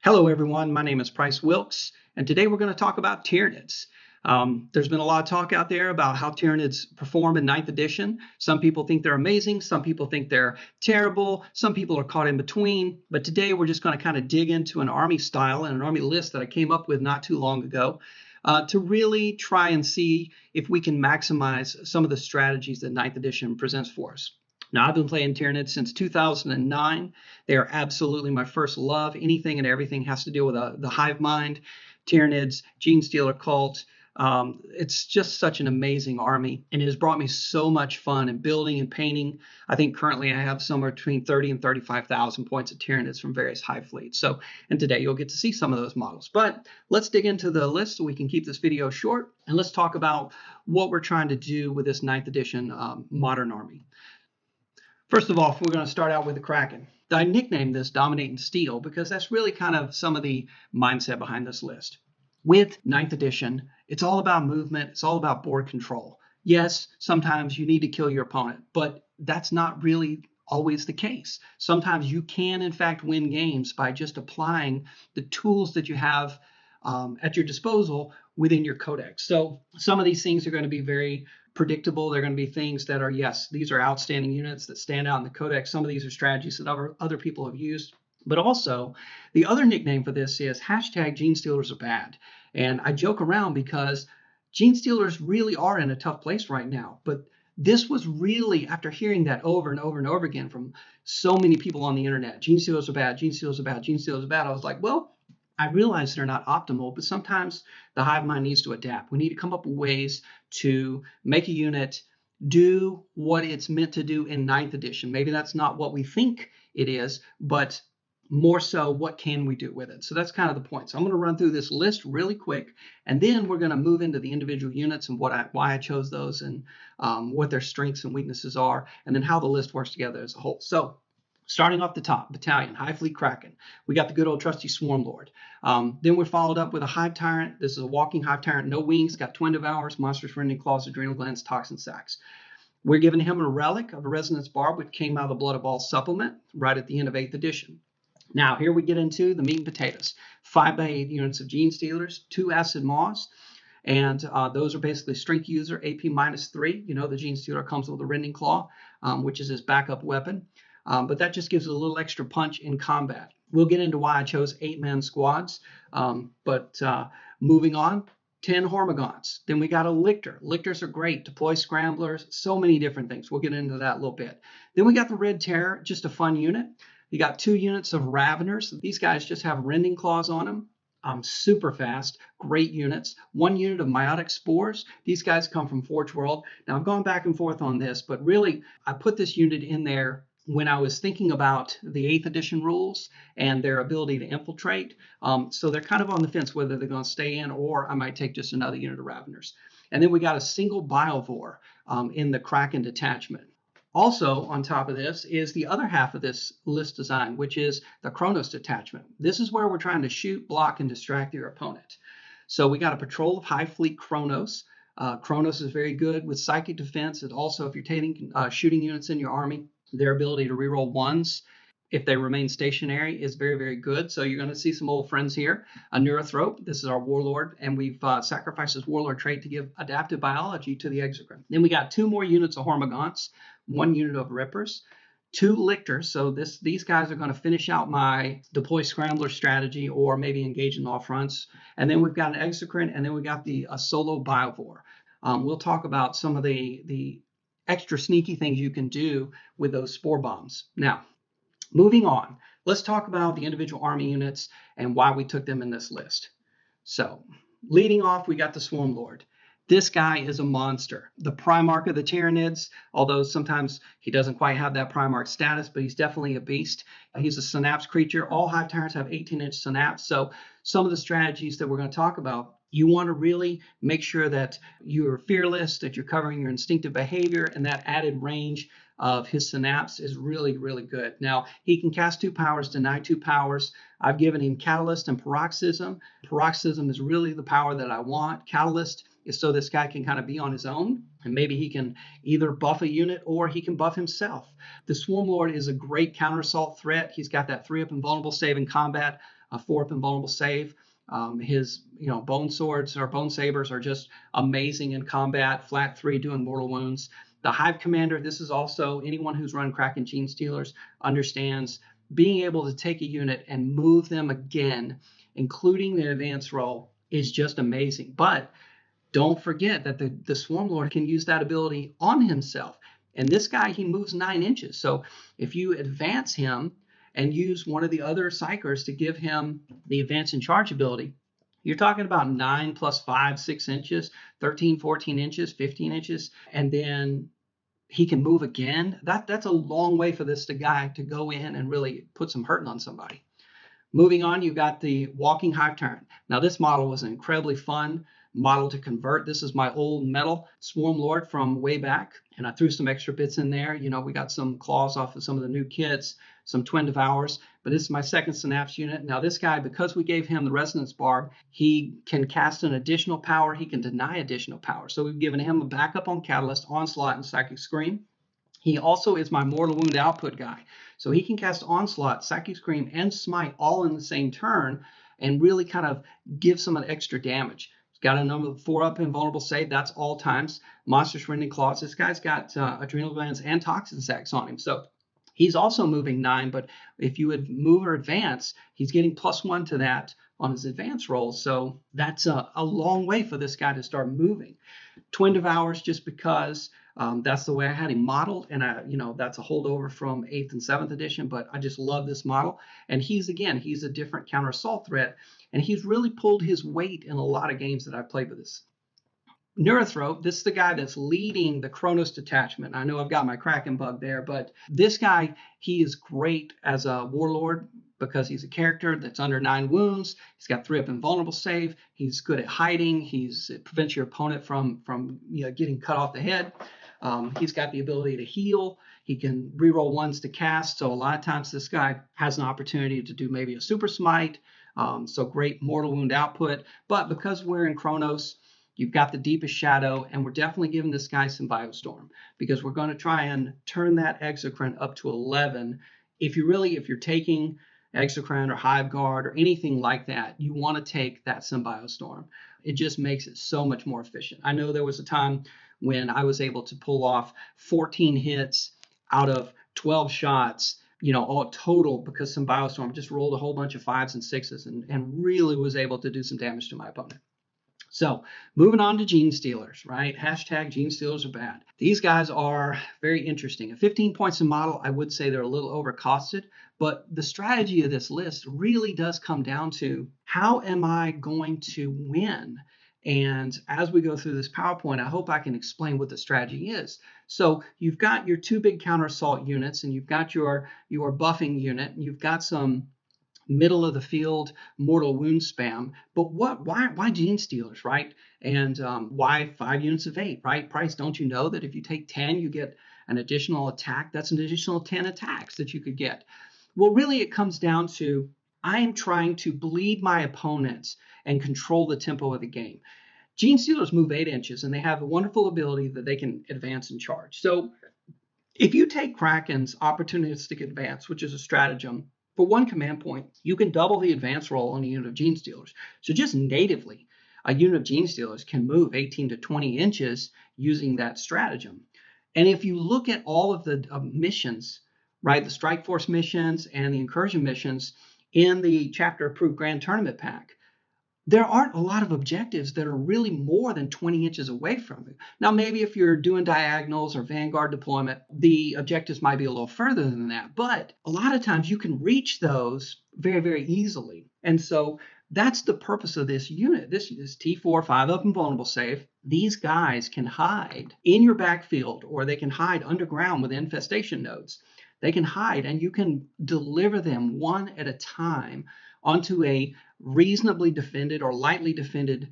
Hello, everyone. My name is Price Wilkes, and today we're going to talk about Tyranids. There's been a lot of talk out there about how Tyranids perform in 9th edition. Some people think they're amazing. Some people think they're terrible. Some people are caught in between. But today we're just going to kind of dig into an army style and an army list that I came up with not too long ago to really try and see if we can maximize some of the strategies that 9th edition presents for us. Now, I've been playing Tyranids since 2009. They are absolutely my first love. Anything and everything has to do with the hive mind, Tyranids, Genestealer cult. It's just such an amazing army, and it has brought me so much fun in building and painting. I think currently I have somewhere between 30 and 35,000 points of Tyranids from various hive fleets. And today you'll get to see some of those models. But let's dig into the list so we can keep this video short, and let's talk about what we're trying to do with this 9th edition modern army. First of all, we're going to start out with the Kraken. I nicknamed this Dominating Steel because that's really kind of some of the mindset behind this list. With 9th edition, it's all about movement. It's all about board control. Yes, sometimes you need to kill your opponent, but that's not really always the case. Sometimes you can, in fact, win games by just applying the tools that you have at your disposal within your codex. So some of these things are going to be very predictable. They're going to be things that are, yes, these are outstanding units that stand out in the codex. Some of these are strategies that other people have used. But also, the other nickname for this is hashtag Genestealers are bad. And I joke around because Genestealers really are in a tough place right now. But this was really, after hearing that over and over and over again from so many people on the internet, Genestealers are bad, Genestealers are bad, Genestealers are bad, I was like, well, I realize they're not optimal, but sometimes the hive mind needs to adapt. We need to come up with ways to make a unit do what it's meant to do in 9th edition. Maybe that's not what we think it is, but more so, what can we do with it? So that's kind of the point. So I'm going to run through this list really quick, and then we're going to move into the individual units and why I chose those and what their strengths and weaknesses are, and then how the list works together as a whole. So starting off the top, Battalion, Hive Fleet Kraken. We got the good old trusty Swarm Lord. Then we're followed up with a Hive Tyrant. This is a walking Hive Tyrant, no wings, got Twin Devours, Monstrous Rending Claws, Adrenal Glands, Toxin Sacs. We're giving him a relic of a Resonance Barb, which came out of the Blood of All supplement right at the end of 8th edition. Now, here we get into the meat and potatoes. 5x8 units of Genestealers, 2 Acid Maws, and those are basically strength user, AP -3. You know, the Genestealer comes with a Rending Claw, which is his backup weapon. But that just gives it a little extra punch in combat. We'll get into why I chose 8-man squads. Moving on, 10 Hormagaunts. Then we got a Lictor. Lictors are great. Deploy Scramblers, so many different things. We'll get into that a little bit. Then we got the Red Terror, just a fun unit. You got 2 units of Raveners. These guys just have Rending Claws on them. Super fast, great units. 1 unit of Meiotic Spores. These guys come from Forge World. Now, I've gone back and forth on this, but really, I put this unit in there when I was thinking about the 8th edition rules and their ability to infiltrate. So they're kind of on the fence whether they're going to stay in, or I might take just another unit of Raveners. And then we got a single Biovore in the Kraken detachment. Also, on top of this is the other half of this list design, which is the Kronos detachment. This is where we're trying to shoot, block, and distract your opponent. So we got a patrol of Hive Fleet Kronos. Kronos is very good with psychic defense, and also if you're taking shooting units in your army, their ability to reroll 1s if they remain stationary is very, very good. So you're going to see some old friends here. A Neurothrope, this is our Warlord, and we've sacrificed this Warlord trait to give adaptive biology to the Exocrine. Then we got 2 more units of Hormagaunts, 1 unit of Rippers, 2 Lictors. So these guys are going to finish out my Deploy Scrambler strategy or maybe engage in all fronts. And then we've got an Exocrine, and then we got the solo Biovore. We'll talk about some of the extra sneaky things you can do with those spore bombs. Now, moving on, let's talk about the individual army units and why we took them in this list. So, leading off, we got the Swarm Lord. This guy is a monster. The Primarch of the Tyranids, although sometimes he doesn't quite have that Primarch status, but he's definitely a beast. He's a synapse creature. All Hive Tyrants have 18-inch synapse. So some of the strategies that we're going to talk about, you want to really make sure that you're fearless, that you're covering your instinctive behavior, and that added range of his synapse is really, really good. Now, he can cast 2 powers, deny 2 powers. I've given him Catalyst and Paroxysm. Paroxysm is really the power that I want. Catalyst is so this guy can kind of be on his own, and maybe he can either buff a unit or he can buff himself. The Swarm Lord is a great counter assault threat. He's got that 3-up invulnerable save in combat. a 4-up invulnerable save. His bone swords or bone sabers are just amazing in combat. Flat 3 doing mortal wounds. The Hive Commander, this is also anyone who's run Kraken Genestealers understands being able to take a unit and move them again, including the advance roll, is just amazing. But don't forget that the Swarm Lord can use that ability on himself. And this guy, he moves 9 inches. So if you advance him and use one of the other Psychers to give him the advance and charge ability, you're talking about 9 plus 5, 6 inches, 13, 14 inches, 15 inches. And then he can move again. That's a long way for this guy to go in and really put some hurting on somebody. Moving on, you got the Walking Hive Tyrant. Now, this model was an incredibly fun model to convert. This is my old metal Swarm Lord from way back, and I threw some extra bits in there. We got some claws off of some of the new kits, some Twin Devours, but this is my second Synapse unit. Now, this guy, because we gave him the Resonance Barb, he can cast an additional power. He can deny additional power. So we've given him a backup on Catalyst, Onslaught, and Psychic Scream. He also is my mortal wound output guy. So he can cast Onslaught, Psychic Scream, and Smite all in the same turn and really kind of give some extra damage. He's got a number 4-up invulnerable save. That's all times. Monstrous Rending Claws. This guy's got Adrenal Glands and Toxin Sacs on him. So he's also moving 9, but if you would move or advance, he's getting +1 to that on his advance roll. So that's a long way for this guy to start moving. Twin Devours, just because that's the way I had him modeled, and that's a holdover from 8th and 7th edition, but I just love this model. And he's a different counter assault threat, and he's really pulled his weight in a lot of games that I've played with this. Neurothroat, this is the guy that's leading the Kronos detachment. I know I've got my Kraken bug there, but this guy, he is great as a warlord because he's a character that's under 9 wounds. He's got 3-up invulnerable save. He's good at hiding. It prevents your opponent from getting cut off the head. He's got the ability to heal. He can reroll 1s to cast. So a lot of times this guy has an opportunity to do maybe a super smite. So great mortal wound output. But because we're in Kronos, you've got the Deepest Shadow, and we're definitely giving this guy some Biostorm because we're going to try and turn that Exocrine up to 11. If you're taking Exocrine or Hive Guard or anything like that, you want to take that Symbiostorm. It just makes it so much more efficient. I know there was a time when I was able to pull off 14 hits out of 12 shots, all total, because Symbiostorm just rolled a whole bunch of 5s and 6s and really was able to do some damage to my opponent. So moving on to Genestealers, right? Hashtag Genestealers are bad. These guys are very interesting. At 15 points a model, I would say they're a little overcosted, but the strategy of this list really does come down to how am I going to win? And as we go through this PowerPoint, I hope I can explain what the strategy is. So you've got your 2 big counter assault units, and you've got your buffing unit, and you've got some middle of the field mortal wound spam. But why Genestealers, right? And why 5 units of 8, right? Price, don't you know that if you take 10, you get an additional attack? That's an additional 10 attacks that you could get. Well, really, it comes down to I am trying to bleed my opponents and control the tempo of the game. Genestealers move 8 inches, and they have a wonderful ability that they can advance and charge. So if you take Kraken's opportunistic advance, which is a stratagem, for 1 command point, you can double the advance roll on a unit of Genestealers. So just natively, a unit of Genestealers can move 18 to 20 inches using that stratagem. And if you look at all of the missions, right, the Strike Force missions and the Incursion missions in the Chapter Approved Grand Tournament pack, there aren't a lot of objectives that are really more than 20 inches away from you. Now, maybe if you're doing diagonals or Vanguard deployment, the objectives might be a little further than that. But a lot of times you can reach those very, very easily. And so that's the purpose of this unit. This is T4, 5-up invulnerable save. These guys can hide in your backfield, or they can hide underground with infestation nodes. They can hide, and you can deliver them one at a time onto a reasonably defended or lightly defended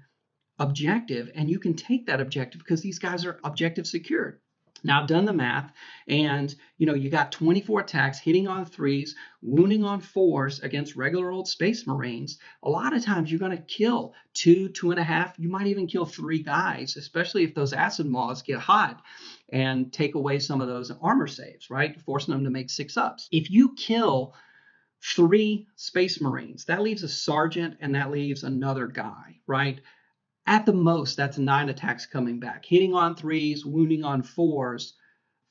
objective, and you can take that objective because these guys are objective secured. Now, I've done the math, and you got 24 attacks, hitting on 3s, wounding on 4s against regular old Space Marines. A lot of times you're going to kill 2, 2.5, you might even kill 3 guys, especially if those acid maws get hot and take away some of those armor saves, right? Forcing them to make 6-ups. If you kill 3 Space Marines. That leaves a sergeant and that leaves another guy, right? At the most, that's 9 attacks coming back, hitting on 3s, wounding on 4s.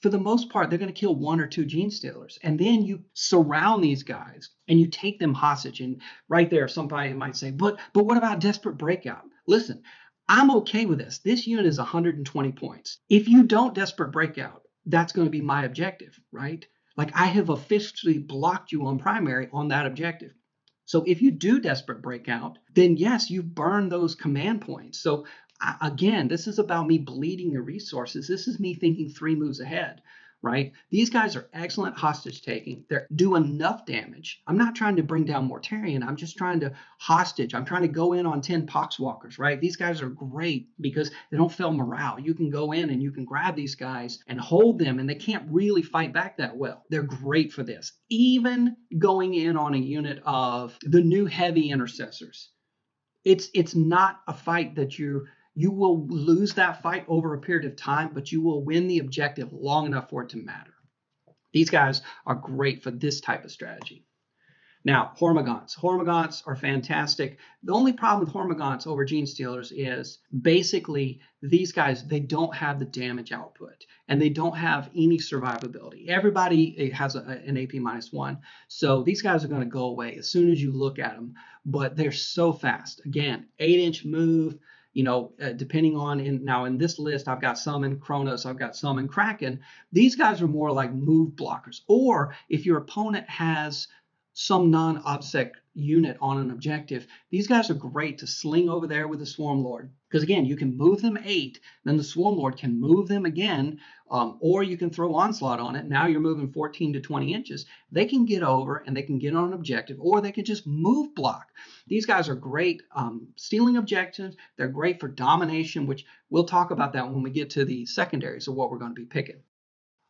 For the most part, they're going to kill 1 or 2 Genestealers. And then you surround these guys and you take them hostage. And right there, somebody might say, but what about Desperate Breakout? Listen, I'm okay with this. This unit is 120 points. If you don't Desperate Breakout, that's going to be my objective, right? Like, I have officially blocked you on primary on that objective. So if you do Desperate Breakout, then yes, you burn those command points. So again, this is about me bleeding your resources. This is me thinking 3 moves ahead, right? These guys are excellent hostage taking. They do enough damage. I'm not trying to bring down Mortarion. I'm just trying to hostage. I'm trying to go in on 10 Poxwalkers, right? These guys are great because they don't fail morale. You can go in and you can grab these guys and hold them, and they can't really fight back that well. They're great for this. Even going in on a unit of the new heavy intercessors, it's not a fight that you will lose that fight over a period of time, but you will win the objective long enough for it to matter. These guys are great for this type of strategy. Now, Hormagaunts. Hormagaunts are fantastic. The only problem with Hormagaunts over Genestealers is basically these guys, they don't have the damage output and they don't have any survivability. Everybody has an AP -1. So these guys are going to go away as soon as you look at them, but they're so fast. Again, 8-inch move. You know, depending on in this list, I've got some in Kronos, I've got some in Kraken. These guys are more like move blockers. Or if your opponent has some non-obsec unit on an objective, these guys are great to sling over there with the Swarm Lord. Because again, you can move them 8, then the Swarm Lord can move them again, or you can throw Onslaught on it. Now you're moving 14 to 20 inches. They can get over and they can get on an objective, or they can just move block. These guys are great stealing objectives. They're great for domination, which we'll talk about that when we get to the secondaries of what we're going to be picking.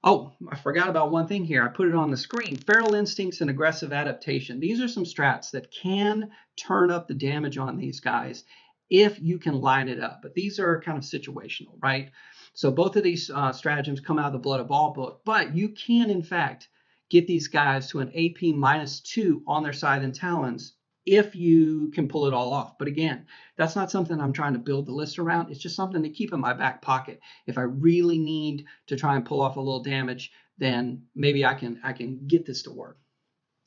Oh, I forgot about one thing here. I put it on the screen. Feral Instincts and Aggressive Adaptation. These are some strats that can turn up the damage on these guys if you can line it up. But these are kind of situational, right? So both of these stratagems come out of the Blood of All book. But you can, in fact, get these guys to an AP -2 on their Scythe and Talons if you can pull it all off. But again, that's not something I'm trying to build the list around. It's just something to keep in my back pocket. If I really need to try and pull off a little damage, then maybe I can get this to work.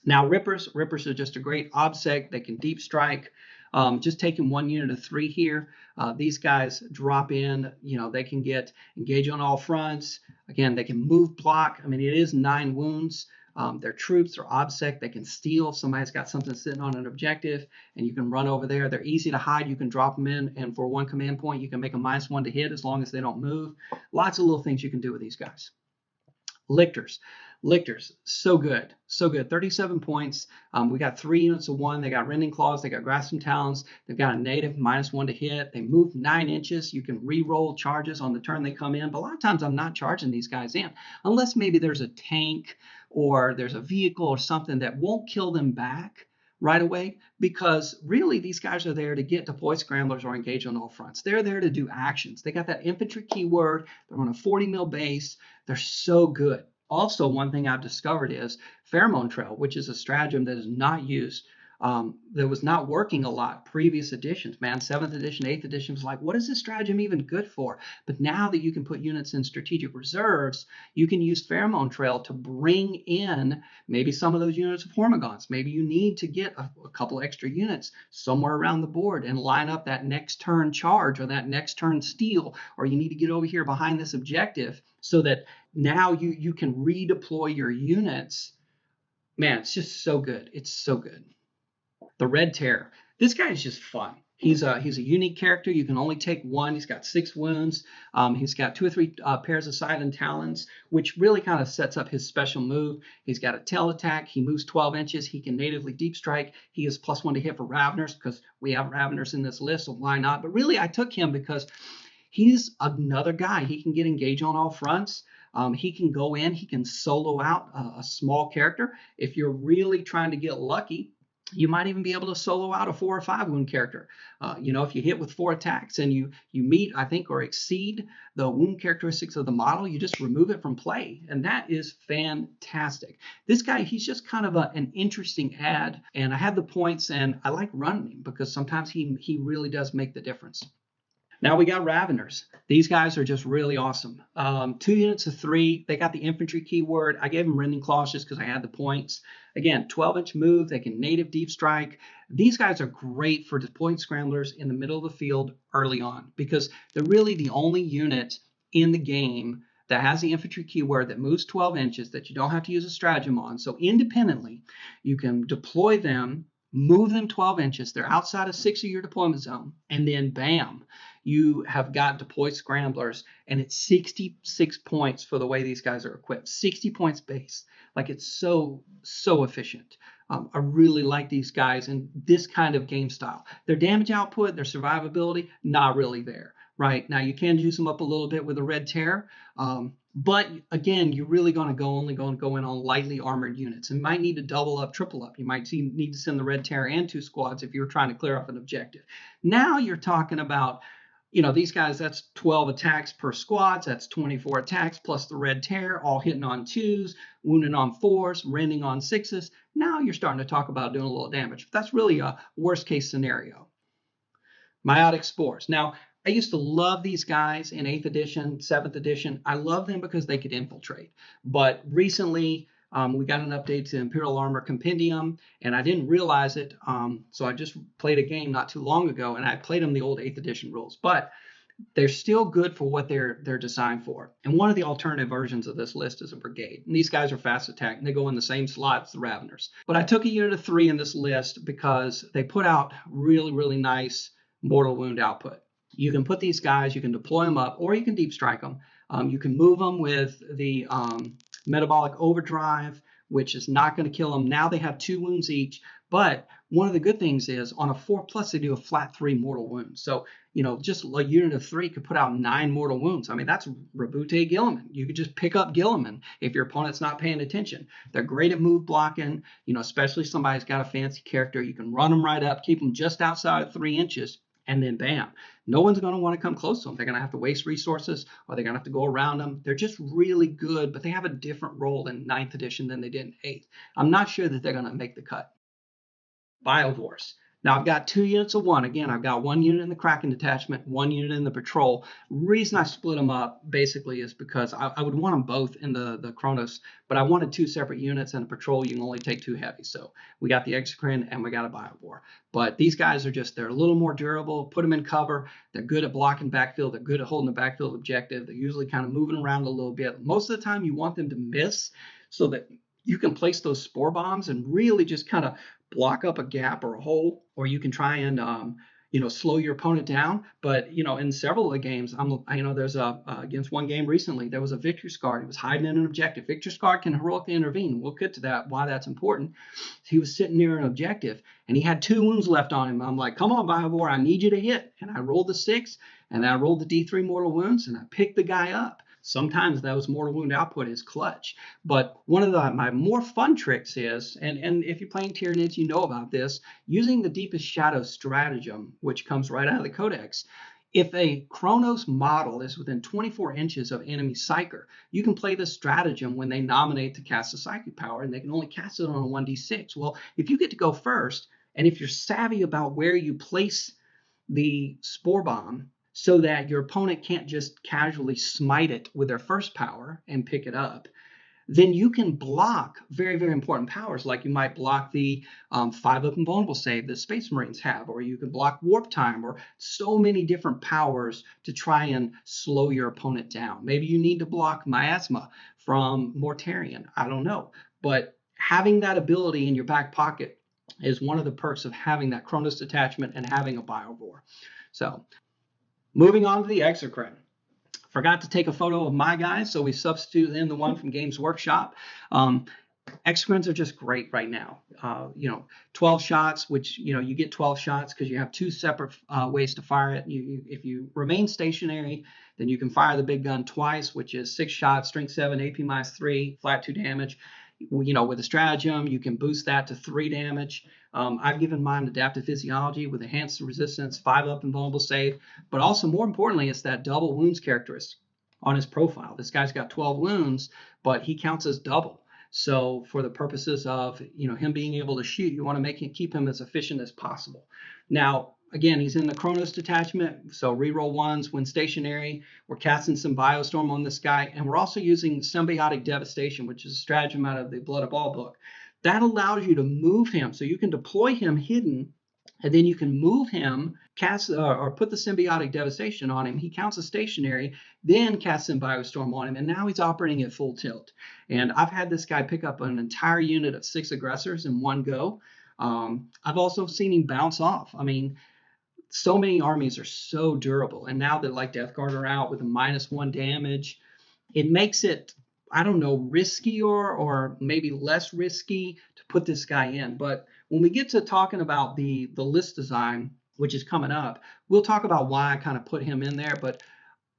Now, Rippers are just a great obsec. They can deep strike. Just taking 1 unit of 3 here. These guys drop in. You know, they can get engage on all fronts. Again, they can move block. I mean, it is 9 wounds. They're troops, they're obsec, they can steal. Somebody's got something sitting on an objective, and you can run over there. They're easy to hide. You can drop them in, and for 1 command point, you can make a -1 to hit as long as they don't move. Lots of little things you can do with these guys. Lictors, so good, so good. 37 points. We got 3 units of 1. They got Rending Claws, they got Grasping Talons, they've got a native -1 to hit. They move 9 inches. You can re-roll charges on the turn they come in, but a lot of times I'm not charging these guys in unless maybe there's a tank or there's a vehicle or something that won't kill them back right away, because really these guys are there to get deploy scramblers or engage on all fronts. They're there to do actions. They got that infantry keyword. They're on a 40 mil base. They're so good. Also, one thing I've discovered is Pheromone Trail, which is a stratagem that is not used, that was not working a lot previous editions. Man, 7th edition, 8th edition was like, what is this stratagem even good for? But now that you can put units in strategic reserves, you can use Pheromone Trail to bring in maybe some of those units of Hormagaunts. Maybe you need to get a couple extra units somewhere around the board and line up that next turn charge or that next turn steal, or you need to get over here behind this objective so that now you can redeploy your units. Man, it's just so good. It's so good. The Red Terror. This guy is just fun. He's a unique character. You can only take 1. He's got 6 wounds. He's got 2 or 3 pairs of Scythe and Talons, which really kind of sets up his special move. He's got a tail attack. He moves 12 inches. He can natively deep strike. He is +1 to hit for Raveners because we have Raveners in this list, so why not? But really, I took him because he's another guy. He can get engaged on all fronts. He can go in. He can solo out a small character. If you're really trying to get lucky, You might even be able to solo out a 4 or 5 wound character. If you hit with 4 attacks and you meet, I think, or exceed the wound characteristics of the model, you just remove it from play, and that is fantastic. This guy, he's just kind of an interesting ad, and I have the points, and I like running him because sometimes he really does make the difference. Now we got Raveners. These guys are just really awesome. 2 units of 3. They got the infantry keyword. I gave them Rending Claws just because I had the points. Again, 12-inch move. They can native deep strike. These guys are great for deploying scramblers in the middle of the field early on because they're really the only unit in the game that has the infantry keyword that moves 12 inches that you don't have to use a stratagem on. So independently, you can deploy them, move them 12 inches. They're outside of 6 of your deployment zone, and then bam, you have got deployed scramblers, and it's 66 points for the way these guys are equipped. 60 points base. Like, it's so efficient. I really like these guys in this kind of game style. Their damage output, their survivability, not really there. Right now, you can juice them up a little bit with a red tear, but again, you're really going to only go in on lightly armored units, and might need to double up, triple up. You might need to send the red tear and 2 squads if you're trying to clear off an objective. Now you're talking about, these guys, that's 12 attacks per squad. So that's 24 attacks plus the red tear, all hitting on 2s, wounding on 4s, rending on 6s. Now you're starting to talk about doing a little damage. That's really a worst case scenario. Meiotic Spores. Now, I used to love these guys in 8th edition, 7th edition. I love them because they could infiltrate. But recently, we got an update to Imperial Armor Compendium, and I didn't realize it. So I just played a game not too long ago, and I played them the old 8th edition rules. But they're still good for what they're designed for. And one of the alternative versions of this list is a brigade. And these guys are fast attack, and they go in the same slot as the Raveners. But I took a unit of 3 in this list because they put out really, really nice mortal wound output. You can put these guys, you can deploy them up, or you can deep strike them. You can move them with the metabolic overdrive, which is not going to kill them. Now they have 2 wounds each, but one of the good things is on a 4+, they do a flat 3 mortal wounds. So, just a unit of 3 could put out 9 mortal wounds. I mean, that's Rabute Gilliman. You could just pick up Gilliman if your opponent's not paying attention. They're great at move blocking, especially somebody's got a fancy character. You can run them right up, keep them just outside of 3 inches. And then bam, no one's going to want to come close to them. They're going to have to waste resources, or they're going to have to go around them. They're just really good, but they have a different role in 9th edition than they did in 8th. I'm not sure that they're going to make the cut. Biovores. Now, I've got 2 units of 1. Again, I've got 1 unit in the Kraken detachment, 1 unit in the patrol. Reason I split them up basically is because I would want them both in the Kronos, but I wanted 2 separate units, and a patrol you can only take 2 heavy. So we got the Exocrine and we got a Biovore. But these guys are they're a little more durable. Put them in cover. They're good at blocking backfield. They're good at holding the backfield objective. They're usually kind of moving around a little bit. Most of the time you want them to miss so that you can place those spore bombs and really just kind of block up a gap or a hole, or you can try and slow your opponent down. But in several of the games, there's against one game recently, there was a Victor's Guard. He was hiding in an objective. Victor's Guard can heroically intervene. We'll get to that, why that's important. He was sitting near an objective, and he had 2 wounds left on him. I'm like, come on, Biovore, I need you to hit. And I rolled the 6, and I rolled the D3 mortal wounds, and I picked the guy up. Sometimes those mortal wound output is clutch. But one of my more fun tricks is, and if you're playing Tyranids, you know about this, using the Deepest Shadow stratagem, which comes right out of the Codex. If a Kronos model is within 24 inches of enemy Psyker, you can play this stratagem when they nominate to cast a psychic power, and they can only cast it on a 1d6. Well, if you get to go first, and if you're savvy about where you place the spore bomb, so that your opponent can't just casually smite it with their first power and pick it up, then you can block very, very important powers. Like you might block the 5-up invulnerable save that Space Marines have, or you can block warp time, or so many different powers to try and slow your opponent down. Maybe you need to block Miasma from Mortarion. I don't know. But having that ability in your back pocket is one of the perks of having that Kronos detachment and having a Biovore. So, moving on to the Exocrine. Forgot to take a photo of my guys, so we substituted in the one from Games Workshop. Exocrines are just great right now. 12 shots, which, you get 12 shots because you have 2 separate ways to fire it. If you remain stationary, then you can fire the big gun twice, which is 6 shots, strength 7, AP -3, flat 2 damage. With a stratagem, you can boost that to 3 damage. I've given mine adaptive physiology with enhanced resistance, 5 up and vulnerable save, but also more importantly, it's that double wounds characteristic on his profile. This guy's got 12 wounds, but he counts as double. So for the purposes of him being able to shoot, you want to keep him as efficient as possible. Now, again, he's in the Kronos detachment, so reroll ones when stationary. We're casting some Biostorm on this guy, and we're also using Symbiotic Devastation, which is a stratagem out of the Blood of All book. That allows you to move him, so you can deploy him hidden, and then you can move him, cast or put the Symbiotic Devastation on him. He counts as stationary, then cast some Biostorm on him, and now he's operating at full tilt. And I've had this guy pick up an entire unit of 6 aggressors in one go. I've also seen him bounce off. I mean, so many armies are so durable, and now that like Death Guard are out with a -1 damage, it makes it, I don't know, risky or maybe less risky to put this guy in. But when we get to talking about the list design, which is coming up, we'll talk about why I kind of put him in there. But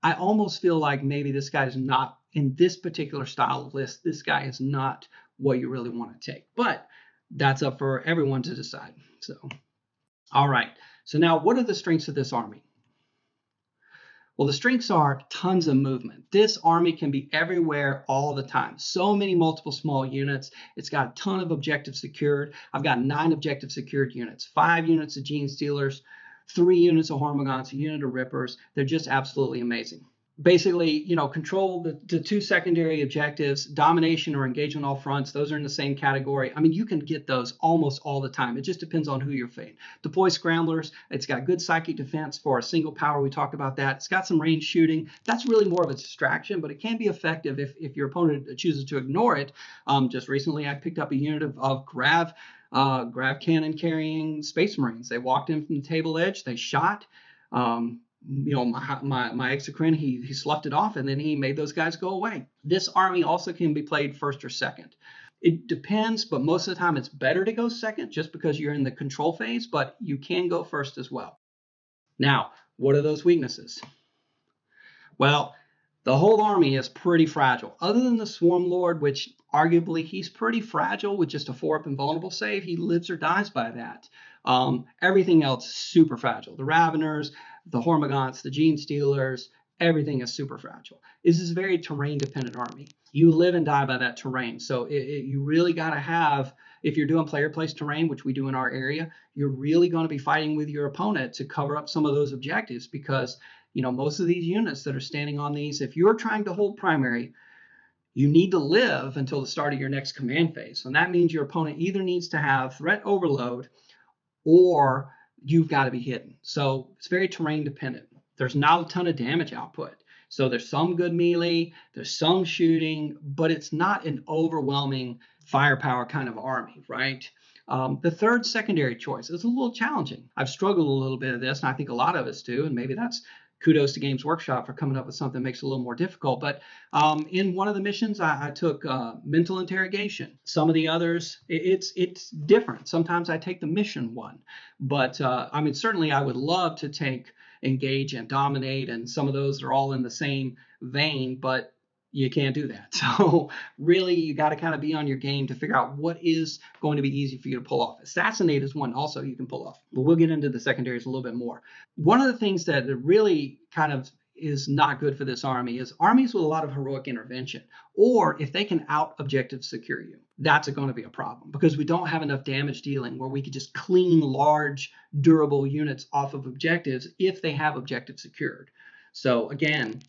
I almost feel like maybe this guy is not, in this particular style of list, this guy is not what you really want to take. But that's up for everyone to decide. So, all right. So now, what are the strengths of this army? Well, the strengths are tons of movement. This army can be everywhere all the time. So many multiple small units. It's got a ton of objectives secured. I've got 9 objective secured units, 5 units of Genestealers, 3 units of Hormagaunts, a unit of Rippers. They're just absolutely amazing. Basically, control the 2 secondary objectives, domination or engage on all fronts. Those are in the same category. I mean, you can get those almost all the time. It just depends on who you're fighting. Deploy scramblers. It's got good psychic defense for a single power. We talked about that. It's got some range shooting. That's really more of a distraction, but it can be effective if your opponent chooses to ignore it. Just recently, I picked up a unit of grav cannon carrying Space Marines. They walked in from the table edge. They shot. My Exocrine, he sloughed it off, and then he made those guys go away. This army also can be played first or second. It depends, but most of the time it's better to go second just because you're in the control phase, but you can go first as well. Now, what are those weaknesses? Well, the whole army is pretty fragile. Other than the Swarm Lord, which arguably he's pretty fragile with just a 4-up invulnerable save. He lives or dies by that. Everything else is super fragile. The Raveners, the Hormagaunts, the Genestealers, everything is super fragile. This is a very terrain-dependent army. You live and die by that terrain. So you really got to have, if you're doing player-placed terrain, which we do in our area, you're really going to be fighting with your opponent to cover up some of those objectives because, most of these units that are standing on these, if you're trying to hold primary, you need to live until the start of your next command phase. And that means your opponent either needs to have threat overload or you've got to be hidden. So it's very terrain dependent. There's not a ton of damage output. So there's some good melee, there's some shooting, but it's not an overwhelming firepower kind of army, right? The third secondary choice is a little challenging. I've struggled a little bit of this, and I think a lot of us do, and maybe that's kudos to Games Workshop for coming up with something that makes it a little more difficult. But in one of the missions, I took mental interrogation. Some of the others, it's different. Sometimes I take the mission one. But certainly I would love to take engage and dominate, and some of those are all in the same vein, but you can't do that. So really, you got to kind of be on your game to figure out what is going to be easy for you to pull off. Assassinate is one also you can pull off, but we'll get into the secondaries a little bit more. One of the things that really kind of is not good for this army is armies with a lot of heroic intervention, or if they can out objective secure you, that's going to be a problem because we don't have enough damage dealing where we could just clean large durable units off of objectives if they have objective secured. So again,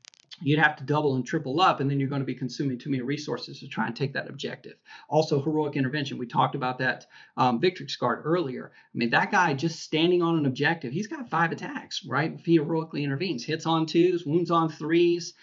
you'd have to double and triple up, and then you're going to be consuming too many resources to try and take that objective. Also, heroic intervention. We talked about that Victrix Guard earlier. I mean, that guy just standing on an objective, he's got 5 attacks, right? If he heroically intervenes, hits on 2s, wounds on 3s.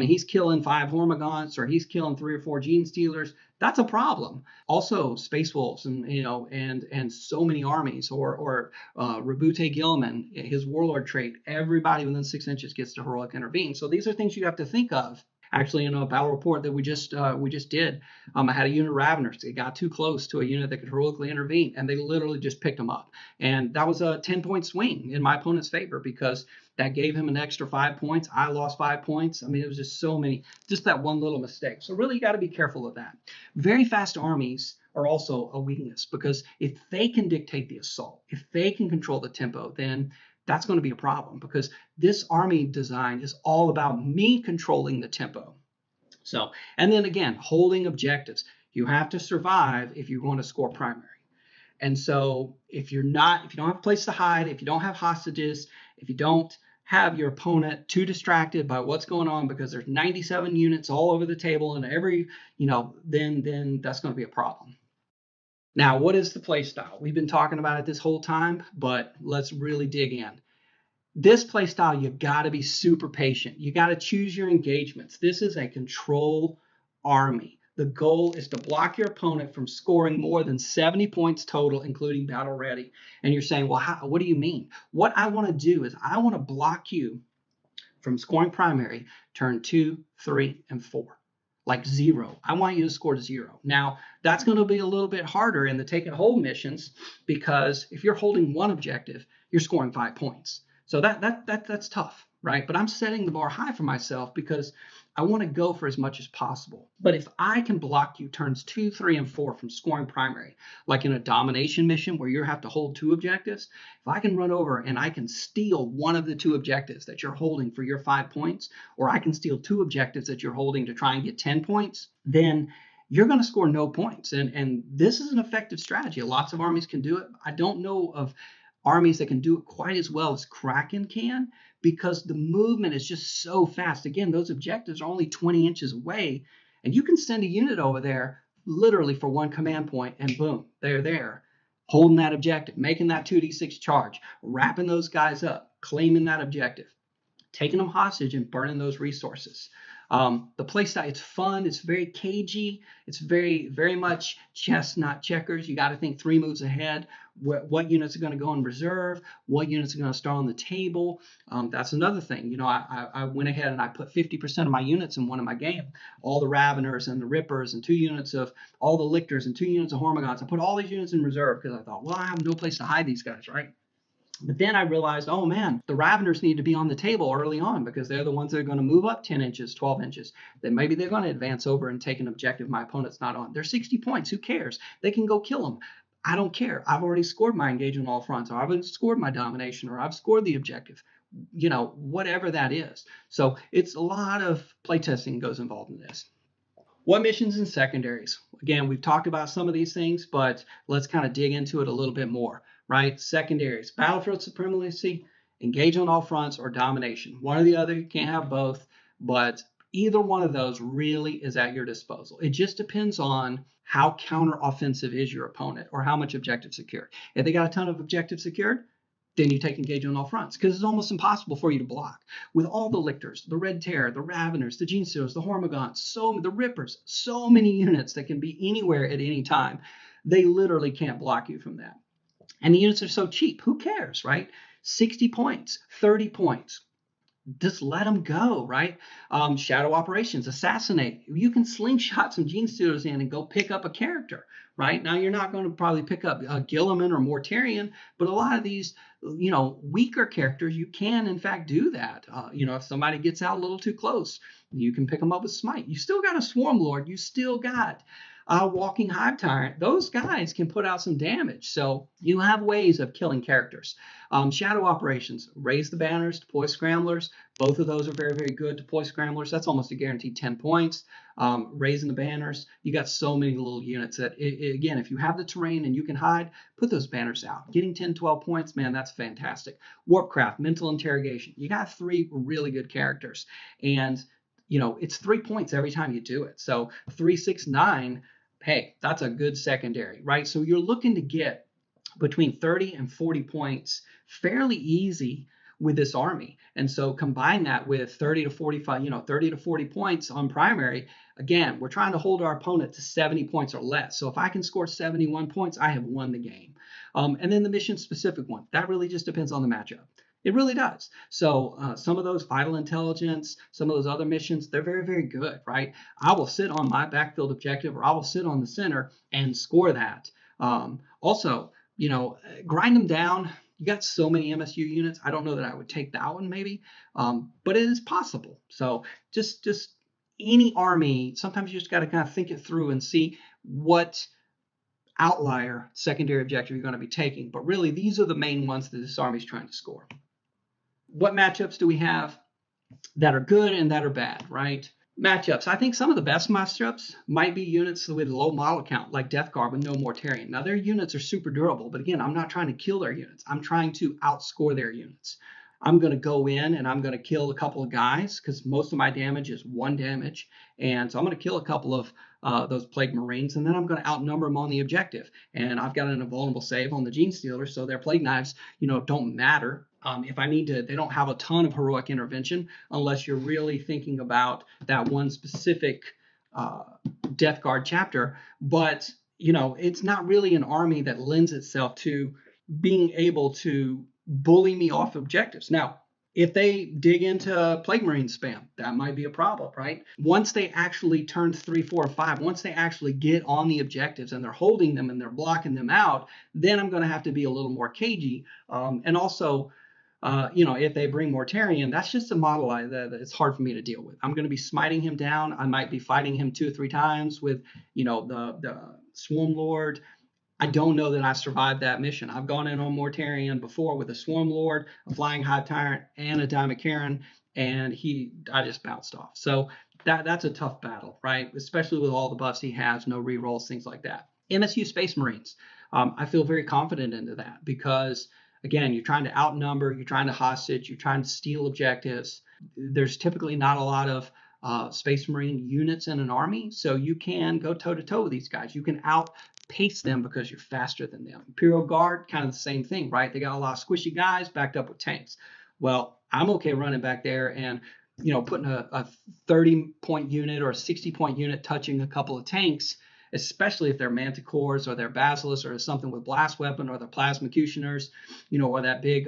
He's killing 5 Hormagaunts or he's killing 3 or 4 Genestealers. That's a problem. Also, Space Wolves and so many armies or Rabute Gilman, his Warlord trait. Everybody within 6 inches gets to heroic intervene. So these are things you have to think of. Actually, in a battle report that we just did, I had a unit of Raveners. It got too close to a unit that could heroically intervene, and they literally just picked them up. And that was a 10-point swing in my opponent's favor because that gave him an extra 5 points. I lost 5 points. I mean, it was just so many, just that one little mistake. So really, you got to be careful of that. Very fast armies are also a weakness, because if they can dictate the assault, if they can control the tempo, then that's going to be a problem, because this army design is all about me controlling the tempo. So, and then again, holding objectives. You have to survive if you want to score primary. And so if you don't have a place to hide, if you don't have hostages, if you don't have your opponent too distracted by what's going on because there's 97 units all over the table and then that's going to be a problem. Now, what is the play style? We've been talking about it this whole time, but let's really dig in. This play style, you got to be super patient. You got to choose your engagements. This is a control army. The goal is to block your opponent from scoring more than 70 points total, including battle ready. And you're saying, well, what do you mean? What I want to do is I want to block you from scoring primary turn 2, 3, and 4. Like 0. I want you to score 0. Now, that's going to be a little bit harder in the take and hold missions, because if you're holding one objective, you're scoring 5 points. So that's tough, right? But I'm setting the bar high for myself because I want to go for as much as possible. But if I can block you turns 2, 3, and 4 from scoring primary, like in a domination mission where you have to hold 2 objectives, if I can run over and I can steal one of the 2 objectives that you're holding for your 5 points, or I can steal 2 objectives that you're holding to try and get 10 points, then you're going to score no points. And this is an effective strategy. Lots of armies can do it. I don't know of armies that can do it quite as well as Kraken can, because the movement is just so fast. Again, those objectives are only 20 inches away, and you can send a unit over there literally for 1 command point, and boom, they're there, holding that objective, making that 2d6 charge, wrapping those guys up, claiming that objective, taking them hostage, and burning those resources. The playstyle, it's fun. It's very cagey. It's very, very much chess, not checkers. You got to think 3 moves ahead. What units are going to go in reserve? What units are going to start on the table? That's another thing. I went ahead and I put 50% of my units in one of my game. All the Raveners and the Rippers and 2 units of all the Lictors and 2 units of Hormagaunts. I put all these units in reserve because I thought, well, I have no place to hide these guys, right? But then I realized, oh man, the Raveners need to be on the table early on, because they're the ones that are going to move up 10 inches, 12 inches. Then maybe they're going to advance over and take an objective my opponent's not on. They're 60 points. Who cares? They can go kill them. I don't care. I've already scored my engagement on all fronts, or I've scored my domination, or I've scored the objective, whatever that is. So it's a lot of playtesting goes involved in this. What missions and secondaries? Again, we've talked about some of these things, but let's kind of dig into it a little bit more, right? Secondaries, battlefield supremacy, engage on all fronts, or domination. One or the other, you can't have both, but either one of those really is at your disposal. It just depends on how counter-offensive is your opponent, or how much objective secured. If they got a ton of objective secured, then you take engage on all fronts, because it's almost impossible for you to block. With all the Lictors, the Red Terror, the Raveners, the Genestealers, the Hormagaunts, the Rippers, so many units that can be anywhere at any time, they literally can't block you from that. And the units are so cheap. Who cares, right? 60 points, 30 points. Just let them go, right? Shadow operations, assassinate. You can slingshot some Genestealers in and go pick up a character, right? Now, you're not going to probably pick up Gilliman or Mortarion, but a lot of these, weaker characters, you can, in fact, do that. If somebody gets out a little too close, you can pick them up with Smite. You still got a Swarm Lord. You still got Walking Hive Tyrant. Those guys can put out some damage. So you have ways of killing characters. Shadow operations, raise the banners, deploy scramblers. Both of those are very, very good. Deploy scramblers, that's almost a guaranteed 10 points. Raising the banners, you got so many little units that, again, if you have the terrain and you can hide, put those banners out. Getting 10, 12 points, man, that's fantastic. Warpcraft, mental interrogation. You got 3 really good characters. And, it's 3 points every time you do it. So 3, 6, 9, hey, that's a good secondary, right? So you're looking to get between 30 and 40 points fairly easy with this army. And so combine that with 30 to 45, 30 to 40 points on primary. Again, we're trying to hold our opponent to 70 points or less. So if I can score 71 points, I have won the game. And then the mission specific one, that really just depends on the matchup. It really does. So some of those vital intelligence, some of those other missions, they're very, very good, right? I will sit on my backfield objective, or I will sit on the center and score that. Also, grind them down. You got so many MSU units. I don't know that I would take that one maybe, but it is possible. So just any army, sometimes you just got to kind of think it through and see what outlier secondary objective you're going to be taking. But really, these are the main ones that this army is trying to score. What matchups do we have that are good and that are bad, right? Matchups. I think some of the best matchups might be units with low model count, like Death Guard with no Mortarion. Now, their units are super durable, but again, I'm not trying to kill their units. I'm trying to outscore their units. I'm going to go in and I'm going to kill a couple of guys because most of my damage is 1 damage. And so I'm going to kill a couple of those Plague Marines, and then I'm going to outnumber them on the objective. And I've got an invulnerable save on the Genestealer, so their Plague Knives, don't matter. If I need to, they don't have a ton of heroic intervention unless you're really thinking about that one specific Death Guard chapter. But, it's not really an army that lends itself to being able to bully me off objectives. Now, if they dig into Plague Marine spam, that might be a problem, right? Once they actually turn 3, 4, 5, once they actually get on the objectives and they're holding them and they're blocking them out, then I'm going to have to be a little more cagey. And also, if they bring Mortarion, that's just a model that it's hard for me to deal with. I'm going to be smiting him down. I might be fighting him 2 or 3 times with, the Swarm Lord. I don't know that I survived that mission. I've gone in on Mortarion before with a Swarm Lord, a Flying High Tyrant, and a Diamond Karen, and I just bounced off. So that's a tough battle, right? Especially with all the buffs he has, no rerolls, things like that. MSU Space Marines, I feel very confident into that because, again, you're trying to outnumber, you're trying to hostage, you're trying to steal objectives. There's typically not a lot of Space Marine units in an army, so you can go toe-to-toe with these guys. You can outpace them because you're faster than them. Imperial Guard, kind of the same thing, right? They got a lot of squishy guys backed up with tanks. Well, I'm okay running back there and putting a 30-point unit or a 60-point unit touching a couple of tanks, especially if they're Manticores or they're Basilisks or something with blast weapon or the Plasmacutioners, or that big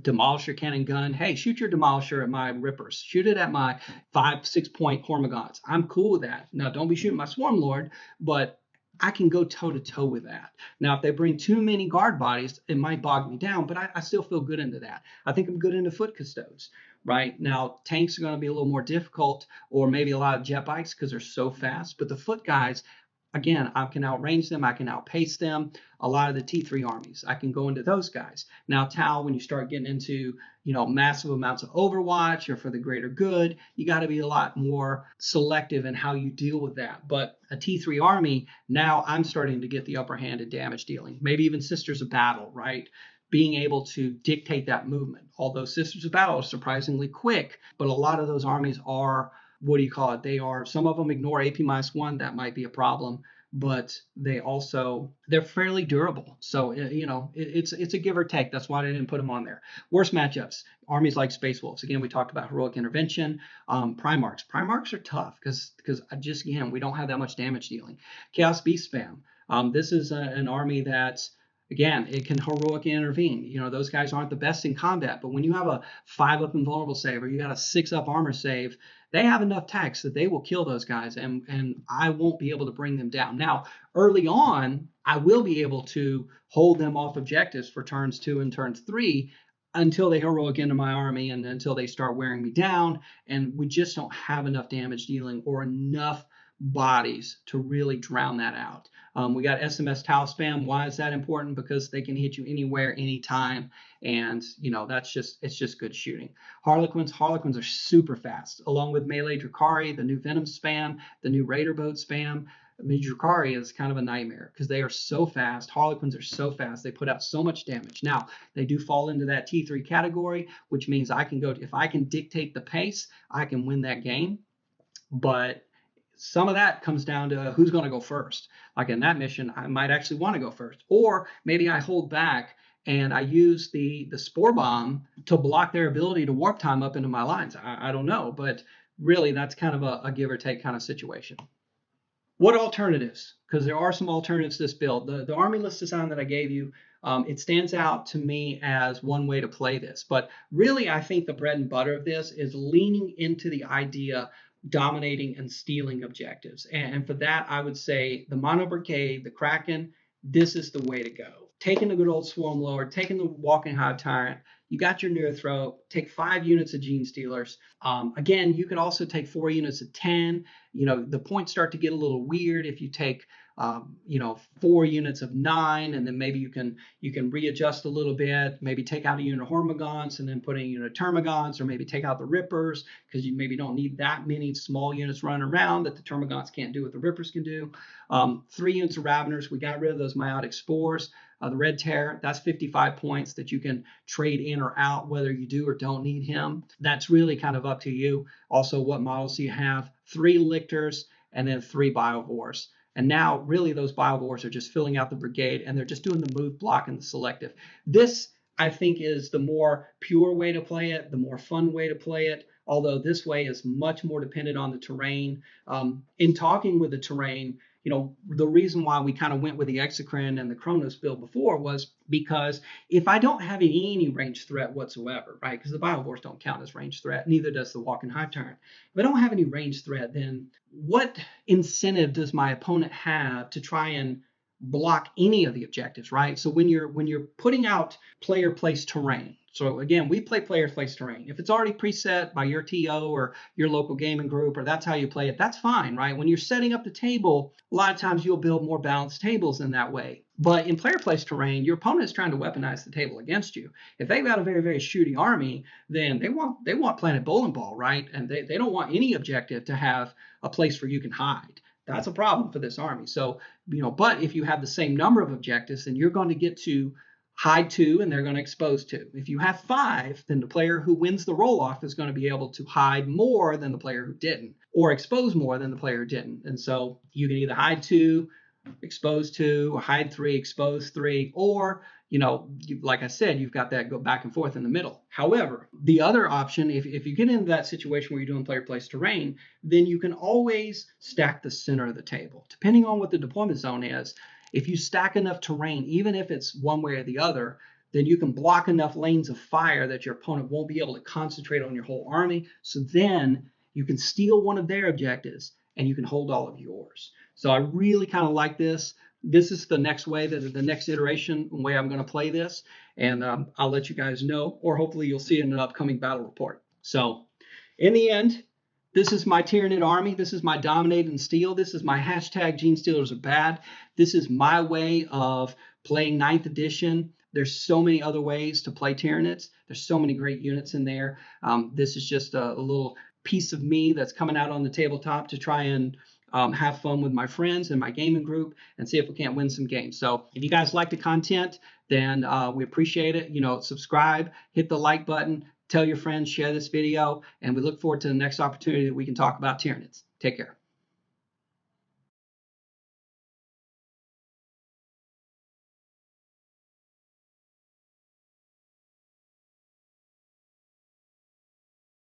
Demolisher cannon gun. Hey, shoot your Demolisher at my Rippers. Shoot it at my 5-6 point Hormagaunts. I'm cool with that. Now, don't be shooting my Swarm Lord, but I can go toe-to-toe with that. Now, if they bring too many guard bodies, it might bog me down, but I still feel good into that. I think I'm good into Foot Custodes. Right now, tanks are going to be a little more difficult, or maybe a lot of jet bikes because they're so fast. But the foot guys, again, I can outrange them, I can outpace them. A lot of the T3 armies, I can go into those guys. Now, Tau, when you start getting into massive amounts of Overwatch or for the greater good, you got to be a lot more selective in how you deal with that. But a T3 army, now I'm starting to get the upper hand in damage dealing. Maybe even Sisters of Battle, right? Being able to dictate that movement. Although Sisters of Battle are surprisingly quick, but a lot of those armies are, some of them ignore AP-1, that might be a problem, but they're fairly durable. So, it's a give or take. That's why I didn't put them on there. Worst matchups, armies like Space Wolves. Again, we talked about heroic intervention. Primarchs. Primarchs are tough because we don't have that much damage dealing. Chaos Beast spam. This is an army that's, again, it can heroic intervene. Those guys aren't the best in combat, but when you have a 5-up invulnerable save or you got a 6-up armor save, they have enough tax that they will kill those guys, and I won't be able to bring them down. Now, early on, I will be able to hold them off objectives for turns 2 and turns 3 until they heroic into my army and until they start wearing me down, and we just don't have enough damage dealing or enough bodies to really drown that out. We got SMS Tau spam. Why is that important? Because they can hit you anywhere, anytime, and it's just good shooting. Harlequins are super fast, along with melee Drakari, the new Venom spam, the new Raider Boat spam. Drakari is kind of a nightmare because they are so fast. Harlequins are so fast. They put out so much damage. Now, they do fall into that T3 category, which means if I can dictate the pace, I can win that game. But some of that comes down to who's going to go first. Like in that mission, I might actually want to go first. Or maybe I hold back and I use the Spore Bomb to block their ability to warp time up into my lines. I don't know, but really that's kind of a give or take kind of situation. What alternatives? Because there are some alternatives to this build. The army list design that I gave you, it stands out to me as one way to play this. But really, I think the bread and butter of this is leaning into the idea dominating and stealing objectives. And for that, I would say the Mono Brigade, the Kraken, this is the way to go. taking the good old Swarm Lord, taking the Walking Hive Tyrant, you got your Neothrope, take 5 units of Genestealers. Again, you could also take 4 units of 10. The points start to get a little weird if you take 4 units of 9, and then maybe you can readjust a little bit, maybe take out a unit of Hormagaunts and then put in a unit of Termagants, or maybe take out the Rippers because you maybe don't need that many small units running around that the Termagants can't do what the Rippers can do. 3 units of Raveners, we got rid of those Meiotic Spores. The Red Terror, that's 55 points that you can trade in or out, whether you do or don't need him. That's really kind of up to you. Also, what models do you have? 3 Lictors and then 3 Biovores. And now, really, those Biovores are just filling out the brigade, and they're just doing the move, block, and the selective. This, I think, is the more pure way to play it, the more fun way to play it, although this way is much more dependent on the terrain. In talking with the terrain, the reason why we kind of went with the Exocrine and the Kronos build before was because if I don't have any range threat whatsoever, right, because the Biovores don't count as range threat, neither does the Walking Hive Tyrant. If I don't have any range threat, then what incentive does my opponent have to try and block any of the objectives, right? So when you're putting out player place terrain, so again, we play player place terrain. If it's already preset by your TO or your local gaming group, or that's how you play it, that's fine, right? When you're setting up the table, a lot of times you'll build more balanced tables in that way. But in player place terrain, your opponent is trying to weaponize the table against you. If they've got a very, very shooty army, then they want Planet Bowling Ball, right? And they don't want any objective to have a place where you can hide. That's a problem for this army. So, but if you have the same number of objectives, then you're going to get to hide 2 and they're going to expose 2. If you have 5, then the player who wins the roll-off is going to be able to hide more than the player who didn't, or expose more than the player who didn't. And so you can either hide 2, expose 2, or hide 3, expose 3, or like I said, you've got that go back and forth in the middle. However, the other option, if you get into that situation where you're doing player place terrain, then you can always stack the center of the table. Depending on what the deployment zone is, if you stack enough terrain, even if it's one way or the other, then you can block enough lanes of fire that your opponent won't be able to concentrate on your whole army. So then you can steal one of their objectives and you can hold all of yours. So I really kind of like this. This is the next way, the next iteration way I'm going to play this. And I'll let you guys know, or hopefully you'll see it in an upcoming battle report. So in the end, this is my Tyranid army. This is my Dominate and Steal. This is my hashtag Genestealers are bad. This is my way of playing 9th edition. There's so many other ways to play Tyranids. There's so many great units in there. This is just a little piece of me that's coming out on the tabletop to try and have fun with my friends and my gaming group and see if we can't win some games. So if you guys like the content, then we appreciate it. Subscribe, hit the like button, tell your friends, share this video, and we look forward to the next opportunity that we can talk about Tyranids. Take care.